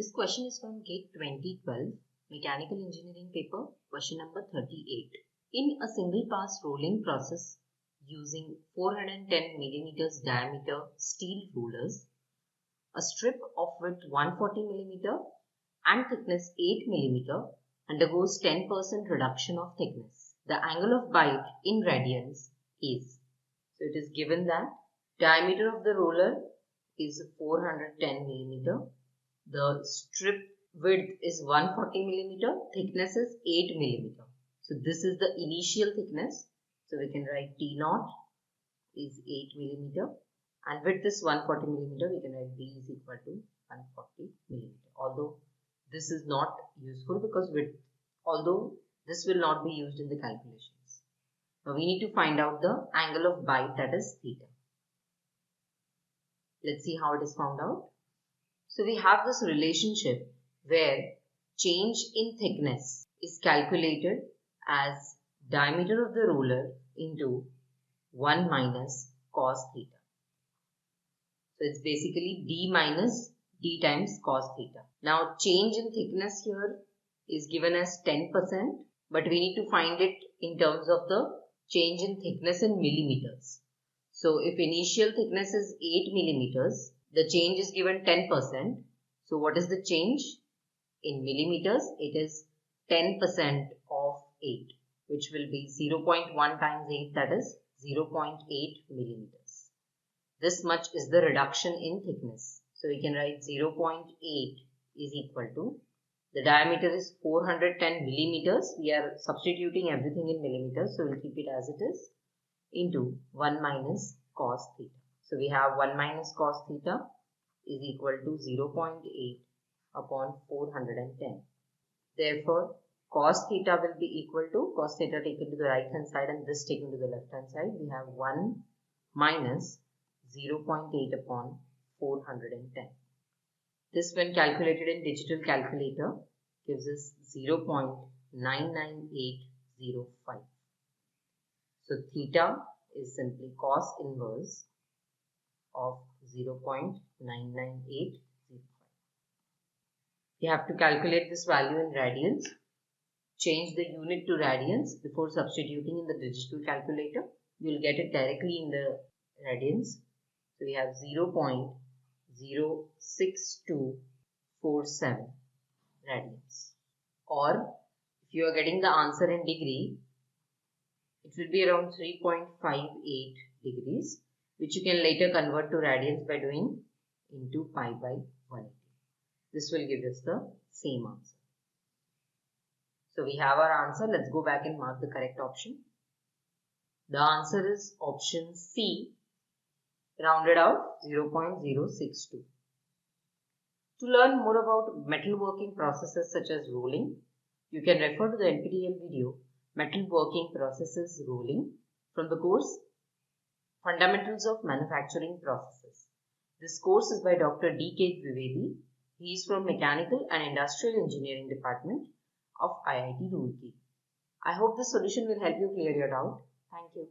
This question is from GATE 2012, Mechanical Engineering paper, question number 38. In a single pass rolling process using 410 millimeters diameter steel rulers, a strip of width 140 millimeter and thickness 8 millimeter undergoes 10% reduction of thickness. The angle of bite in radians is. So it is given that diameter of the roller is 410 millimeter. The strip width is 140 millimeter, thickness is 8 millimeter. So this is the initial thickness. So we can write T0 is 8 millimeter and width is 140 millimeter. We can write B is equal to 140 millimeter. Although this is not useful because this will not be used in the calculations. Now we need to find out the angle of bite, that is theta. Let's see how it is found out. So we have this relationship where change in thickness is calculated as diameter of the roller into 1 minus cos theta. So it's basically d minus d times cos theta. Now change in thickness here is given as 10%, but we need to find it in terms of the change in thickness in millimeters. So if initial thickness is 8 millimeters, the change is given 10%. So what is the change? In millimeters, it is 10% of 8, which will be 0.1 times 8, that is 0.8 millimeters. This much is the reduction in thickness. So we can write 0.8 is equal to, the diameter is 410 millimeters. We are substituting everything in millimeters, so we'll keep it as it is, into 1 minus cos theta. So we have 1 minus cos theta is equal to 0.8 upon 410. Therefore, cos theta will be equal to, cos theta taken to the right hand side and this taken to the left hand side. We have 1 minus 0.8 upon 410. This when calculated in digital calculator gives us 0.99805. So theta is simply cos inverse of 0.99805. You have to calculate this value in radians. Change the unit to radians before substituting in the digital calculator. You will get it directly in the radians. So we have 0.06247 radians. Or if you are getting the answer in degree, it will be around 3.58 degrees, which you can later convert to radians by doing into pi by 180. This will give us the same answer. So we have our answer. Let's go back and mark the correct option. The answer is option C, rounded out 0.062. To learn more about metalworking processes such as rolling, you can refer to the NPTEL video Metalworking Processes Rolling from the course Fundamentals of Manufacturing Processes. This course is by Dr. D.K. Dwivedi. He is from Mechanical and Industrial Engineering Department of IIT Roorkee. I hope this solution will help you clear your doubt. Thank you.